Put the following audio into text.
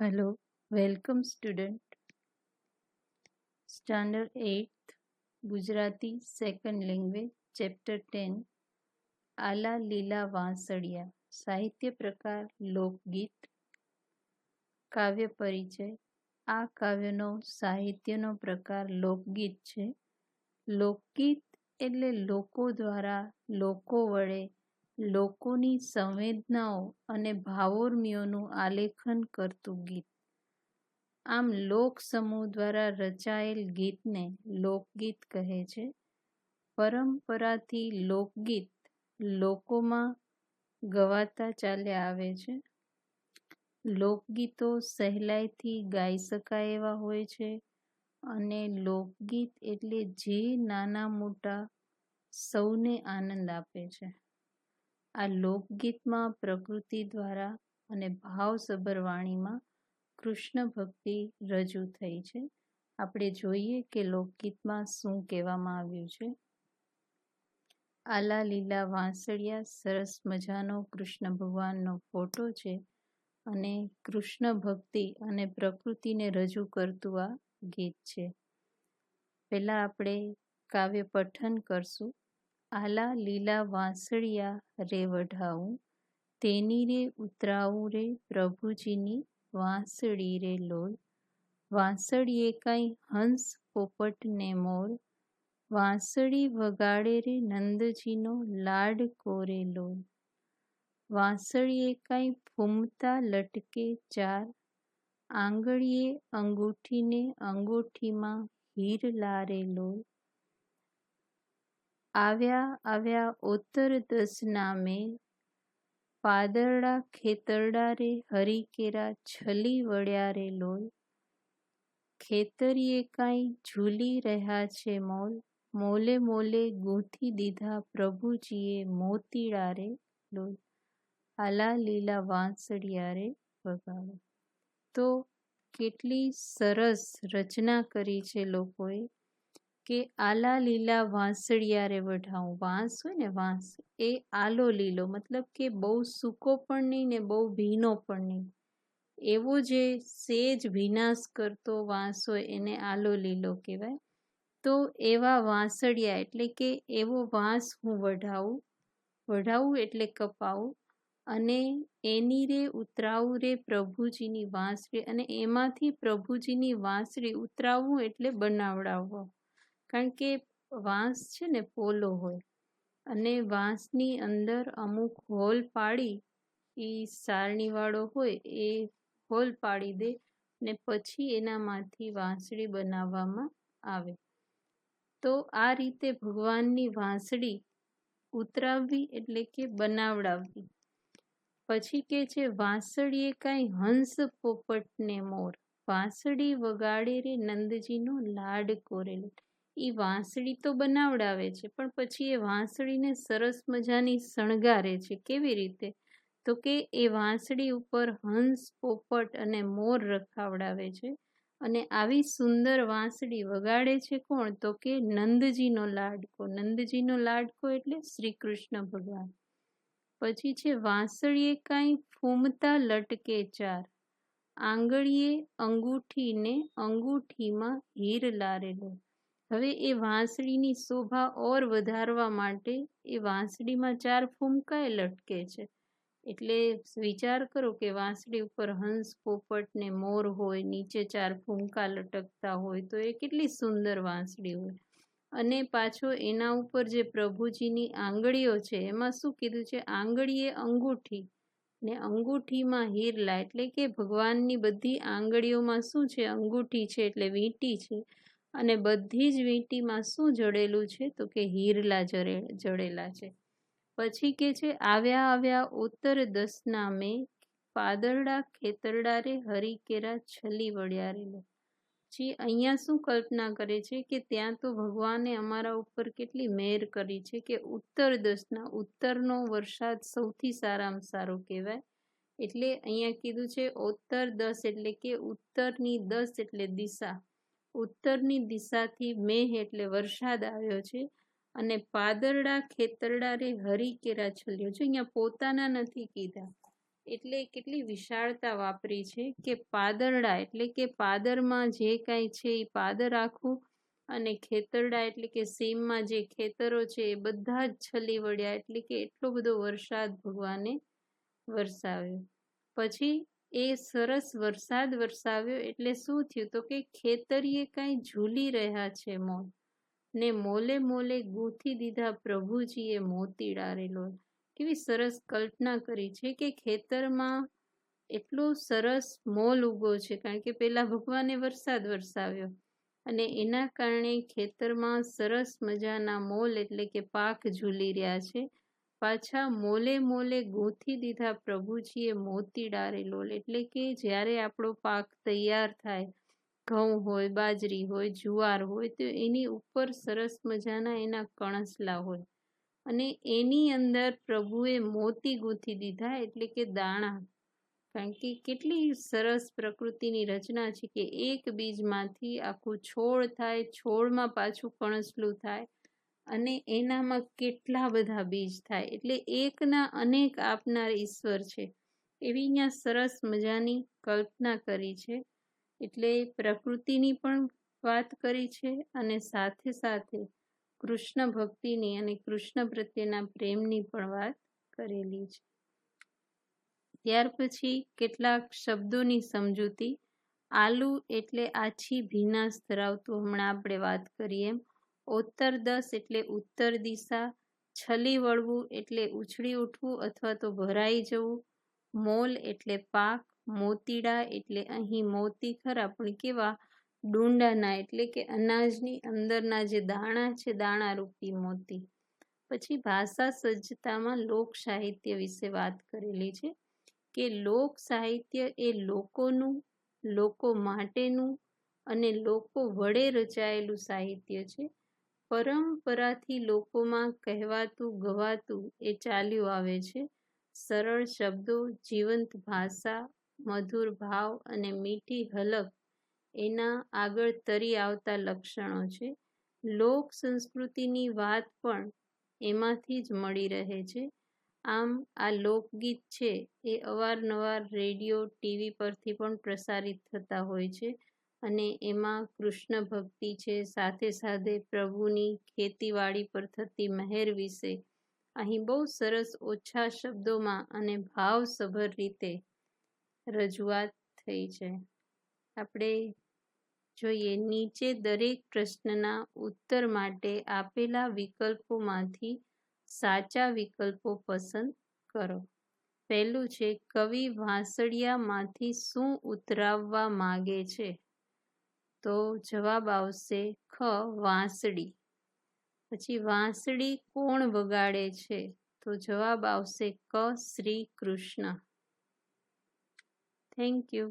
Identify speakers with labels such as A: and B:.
A: Hello, welcome student. Standard 8th Gujarati Second Language Chapter 10 આલા લીલા વાંસળિયા સાહિત્ય પ્રકાર લોકગીત કાવ્ય પરિચય આ કાવ્યનો સાહિત્યનો પ્રકાર લોકગીત છે. લોકગીત એટલે લોકો દ્વારા લોકો વડે લોકોની સંવેદનાઓ અને ભાવોર્મીઓનું આલેખન કરતું ગીત. આમ લોક સમૂહ દ્વારા રચાયેલ ગીતને લોકગીત કહે છે. પરંપરાથી લોકગીત લોકોમાં ગવાતા ચાલ્યા આવે છે. લોકગીતો સહેલાઈથી ગાઈ શકાય એવા હોય છે અને લોકગીત એટલે જે નાના મોટા સૌને આનંદ આપે છે. આ લોકગીતમાં પ્રકૃતિ દ્વારા અને ભાવસભર વાણીમાં કૃષ્ણ ભક્તિ રજૂ થઈ છે. આપણે જોઈએ કે લોકગીતમાં શું કહેવામાં આવ્યું છે. આલા લીલા વાંસળિયા સરસ મજાનો કૃષ્ણ ભગવાનનો ફોટો છે અને કૃષ્ણ ભક્તિ અને પ્રકૃતિને રજૂ કરતું આ ગીત છે. પહેલા આપણે કાવ્ય પઠન કરશું. આલા લીલા વાંસળિયા રે વઢાવું, તેની રે ઉતરાવું રે પ્રભુજીની વાંસળી રે લોલ. વાંસળીએ કાંઈ હંસ પોપટ ને મોર, વાંસળી વગાડે રે નંદજીનો લાડકો રે લોલ. વાંસળીએ કાંઈ ફૂમતા લટકે ચાર, આંગળીએ અંગૂઠીને અંગૂઠીમાં હીરલા રે લોલ. આવ્યા આવ્યા ઓતર દસના મેં, પાદરડા ખેતરડા રે હરિકેરા છલી વળ્યા રે લોલ. ખેતરીએ કાંઈ ઝૂલી રહ્યા છે મોલ, મોલે મોલે ગૂંથી દીધા પ્રભુજીએ મોતીડા રે લોલ. આલા લીલા વાંસળિયા રે વગાડો. તો કેટલી સરસ રચના કરી છે લોકોએ કે આલા લીલા વાંસળિયા રે વઢાવું. વાંસ હોય ને, વાંસ એ આલો લીલો મતલબ કે બહુ સૂકો પણ નહીં ને બહુ ભીનો પણ નહીં, એવો જે સેજ ભીનાશ કરતો વાંસ હોય એને આલો લીલો કહેવાય. તો એવા વાંસળિયા એટલે કે એવો વાંસ હું વઢાવું. વઢાવું એટલે કપાવું અને એની રે ઉતરાવું રે પ્રભુજીની વાંસળી, અને એમાંથી પ્રભુજીની વાંસળી ઉતરાવવું એટલે બનાવડાવવું. કારણ કે વાંસ છે ને પોલો હોય અને વાંસની અંદર અમુક હોલ પાડી, એ સારણીવાળો હોય એ હોલ પાડી દે ને પછી એનામાંથી વાંસળી બનાવવામાં આવે. તો આ રીતે ભગવાનની વાંસળી ઉતરાવવી એટલે કે બનાવડાવવી. પછી કે છે વાંસળીએ કાંઈ હંસ પોપટ ને મોર, વાંસળી વગાડે રે નંદજીનો લાડકો રે લોલ. એ વાંસળી તો બનાવડાવે છે પણ પછી એ વાંસળીને સરસ મજાની શણગારે છે. કેવી રીતે? તો કે એ વાંસળી ઉપર હંસ પોપટ અને મોર રખાવડાવે છે અને આવી સુંદર વાંસળી વગાડે છે કોણ? તો કે નંદજીનો લાડકો. નંદજીનો લાડકો એટલે શ્રી કૃષ્ણ ભગવાન. પછી છે વાંસળીએ કાંઈ ફૂમતા લટકે ચાર, આંગળીએ અંગૂઠીને અંગૂઠીમાં હીરલા રે લોલ. હવે એ વાંસળીની શોભા ઓર વધારવા માટે એ વાંસળીમાં ચાર ફૂમકાએ લટકે છે. એટલે વિચાર કરો કે વાંસળી ઉપર હંસ પોપટ ને મોર હોય, નીચે ચાર ફૂમકા લટકતા હોય, તો એ કેટલી સુંદર વાંસળી હોય. અને પાછો એના ઉપર જે પ્રભુજીની આંગળીઓ છે એમાં શું કીધું છે? આંગળીએ અંગૂઠી ને અંગૂઠીમાં હીરલા, એટલે કે ભગવાનની બધી આંગળીઓમાં શું છે? અંગૂઠી છે એટલે વીંટી છે અને બધી જ વીંટીમાં શું જડેલું છે? તો કે હીરલા જડેલા છે. પછી કે છે આવ્યા આવ્યા ઉત્તર દસના મેં, પાદરડા ખેતરડા રે હરિકેરા છલી વળ્યા રે લોલ. અહીંયા શું કલ્પના કરે છે કે ત્યાં તો ભગવાને અમારા ઉપર કેટલી મહેર કરી છે કે ઉત્તર દસના, ઉત્તરનો વરસાદ સૌથી સારામાં સારો કહેવાય. એટલે અહીંયા કીધું છે ઉત્તર દસ એટલે કે ઉત્તરની દસ એટલે દિશા. ઉત્તરની દિશાથી મેહ એટલે વરસાદ આવ્યો છે અને પાદરડા ખેતરડા રે હરિકેરા છલ્યો છે. અહીંયા પોતાના નથી કીધા, એટલે કેટલી વિશાળતા વાપરી છે કે પાદરડા એટલે કે પાદરમાં જે કાંઈ છે એ પાદર આખું, અને ખેતરડા એટલે કે સીમમાં જે ખેતરો છે એ બધા જ છલી વળ્યા, એટલે કે એટલો બધો વરસાદ ભગવાને વરસાવ્યો. પછી એ સરસ વરસાદ વરસાવ્યો એટલે શું થયું તો કે ખેતરીએ કાંઈ ઝૂલી રહ્યા છે મોલ, ને મોલે મોલે ગૂંથી દીધા પ્રભુજીએ મોતીડા રે લોલ. કેવી સરસ કલ્પના કરી છે કે ખેતરમાં એટલો સરસ મોલ ઉગો છે, કારણ કે પેલા ભગવાને વરસાદ વરસાવ્યો અને એના કારણે ખેતરમાં સરસ મજાના મોલ એટલે કે પાક ઝૂલી રહ્યા છે. પાછા મોલે મોલે ગૂંથી દીધા પ્રભુજીએ મોતીડા રે લોલ, એટલે કે જ્યારે આપણો પાક તૈયાર થાય, ઘઉં હોય, બાજરી હોય, જુવાર હોય, તો એની ઉપર સરસ મજાના એના કણસલા હોય અને એની અંદર પ્રભુએ મોતી ગૂંથી દીધા એટલે કે દાણા. કારણ કે કેટલી સરસ પ્રકૃતિની રચના છે કે એક બીજમાંથી આખું છોડ થાય, છોડમાં પાછું કણસલું થાય અને એનામાં કેટલા બધા બીજ થાય, એટલે એકના અનેક આપનાર ઈશ્વર છે એવી અહીંયા સરસ મજાની કલ્પના કરી છે. એટલે પ્રકૃતિની પણ વાત કરી છે અને સાથે સાથે કૃષ્ણ ભક્તિની અને કૃષ્ણ પ્રત્યેના પ્રેમની પણ વાત કરેલી છે. ત્યાર પછી કેટલાક શબ્દોની સમજૂતી. આલુ એટલે આછી ભીનાશ ધરાવતું, હમણાં આપણે વાત કરીએ એમ. ઓત્તરદસ એટલે ઉત્તર દિશા. છલી વળવું એટલે ઉછળી ઉઠવું અથવા તો ભરાઈ જવું. મોલ એટલે પાક. મોતીડા એટલે અહીં મોતી ખરા પણ કેવા ડુંડાના, એટલે કે અનાજની અંદરના જે દાણા છે દાણા રૂપી મોતી. પછી ભાષા સજ્જતામાં લોક સાહિત્ય વિશે વાત કરેલી છે કે લોક સાહિત્ય એ લોકોનું, લોકો માટેનું અને લોકો વડે રચાયેલું સાહિત્ય છે. પરંપરાથી લોકોમાં કહેવાતું ગવાતું એ ચાલ્યું આવે છે. સરળ શબ્દો, જીવંત ભાષા, મધુર ભાવ અને મીઠી હલક એના આગળ તરી આવતા લક્ષણો છે. લોક સંસ્કૃતિની વાત પણ એમાંથી જ મળી રહે છે. આમ આ લોકગીત છે એ અવારનવાર રેડિયો, ટીવી પરથી પણ પ્રસારિત થતા હોય છે અને એમાં કૃષ્ણ ભક્તિ છે, સાથે સાથે પ્રભુની ખેતીવાડી પર થતી મહેર વિશે અહીં બહુ સરસ ઓછા શબ્દોમાં અને ભાવસભર રીતે રજૂઆત થઈ છે. આપણે જોઈએ, નીચે દરેક પ્રશ્નના ઉત્તર માટે આપેલા વિકલ્પોમાંથી સાચા વિકલ્પો પસંદ કરો. પહેલું છે, કવિ વાંસળિયામાંથી શું ઉતરાવવા માગે છે? તો જવાબ આવશે ખ, વાંસળી. પછી વાંસળી કોણ વગાડે છે? તો જવાબ આવશે ક, શ્રી કૃષ્ણ. Thank you.